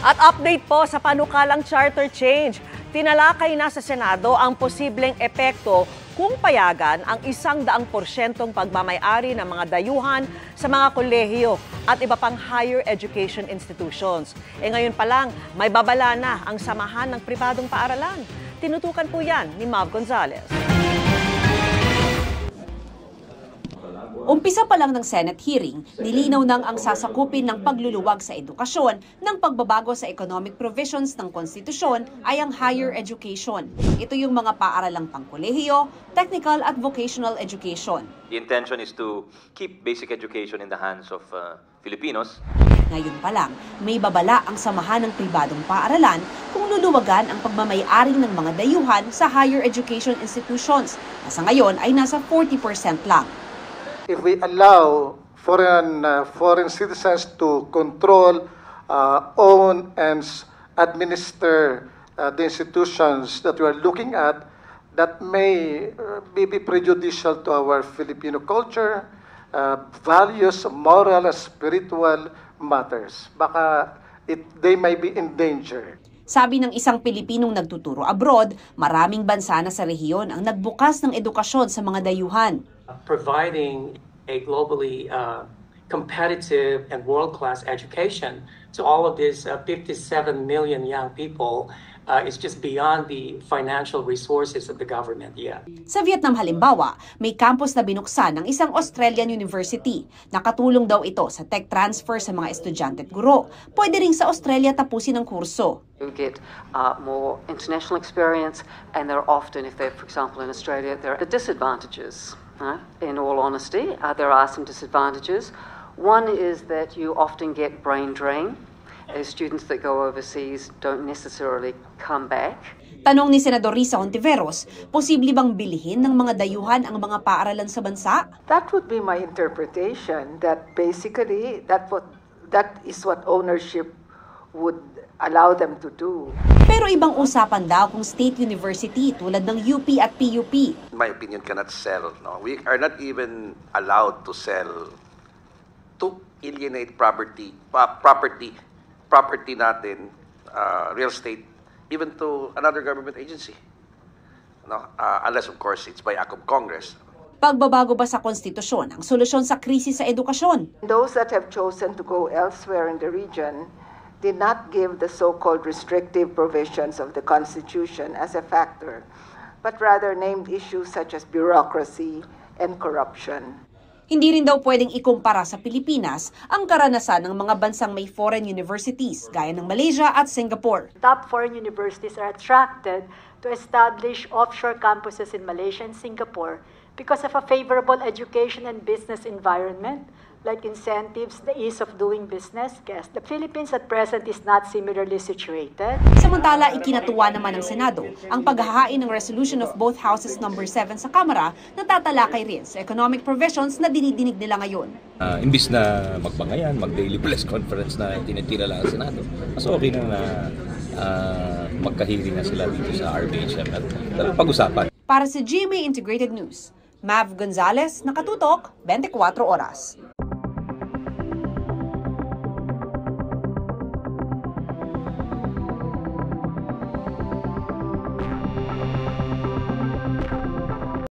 At update po sa panukalang charter change. Tinalakay na sa Senado ang posibleng epekto kung payagan ang 100% pagmamay-ari ng mga dayuhan sa mga kolehiyo at iba pang higher education institutions. Ngayon pa lang, may babala na ang samahan ng pribadong paaralan. Tinutukan po yan ni Mav Gonzalez. Umpisa pa lang ng Senate hearing, nilinaw nang ang sasakupin ng pagluluwag sa edukasyon ng pagbabago sa economic provisions ng konstitusyon ay ang higher education. Ito yung mga paaralang pangkolehiyo, technical at vocational education. The intention is to keep basic education in the hands of Filipinos. Ngayon pa lang, may babala ang samahan ng pribadong paaralan kung luluwagan ang pagmamay-ari ng mga dayuhan sa higher education institutions na sa ngayon ay nasa 40% lang. If we allow foreign citizens to control, own, and administer the institutions that we are looking at, that may be prejudicial to our Filipino culture, values, moral, and spiritual matters. Baka they may be in danger. Sabi ng isang Pilipinong nagtuturo abroad, maraming bansa na sa rehiyon ang nagbukas ng edukasyon sa mga dayuhan. Providing a globally competitive and world-class education to all of these 57 million young people is just beyond the financial resources of the government yet. Sa Vietnam halimbawa, may campus na binuksan ng isang Australian university. Nakatulong daw ito sa tech transfer sa mga estudyante at guro. Pwede ring sa Australia tapusin ang kurso. You get more international experience, and they're often, if they're, for example, in Australia, there are disadvantages. In all honesty, there are some disadvantages. One is that you often get brain drain. Students that go overseas don't necessarily come back. Tanong ni Senador Risa Hontiveros, posible bang bilhin ng mga dayuhan ang mga paaralan sa bansa? That would be my interpretation, that basically that is what ownership would allow them to do. Pero ibang usapan daw kung state university tulad ng UP at PUP. In my opinion, cannot sell. No? We are not even allowed to sell, to alienate property natin, real estate, even to another government agency. No? Unless, of course, it's by act of Congress. Pagbabago ba sa konstitusyon ang solusyon sa krisis sa edukasyon? Those that have chosen to go elsewhere in the region did not give the so-called restrictive provisions of the Constitution as a factor, but rather named issues such as bureaucracy and corruption. Hindi rin daw pwedeng ikumpara sa Pilipinas ang karanasan ng mga bansang may foreign universities gaya ng Malaysia at Singapore. Top foreign universities are attracted to establish offshore campuses in Malaysia and Singapore because of a favorable education and business environment, like incentives, the ease of doing business. Yes, the Philippines at present is not similarly situated. Samantala, ikinatuwa naman ng Senado ang paghahain ng resolution of both houses number 7 sa Kamara na tatalakay rin sa economic provisions na dinidinig nila ngayon. Imbis na magbangayan, mag-daily press conference na tinitira lang ang Senado, mas okay na magkahiring na sila dito sa RBHM at pag-usapan. Para sa GMA Integrated News, Mav Gonzalez, Nakatutok, 24 Oras.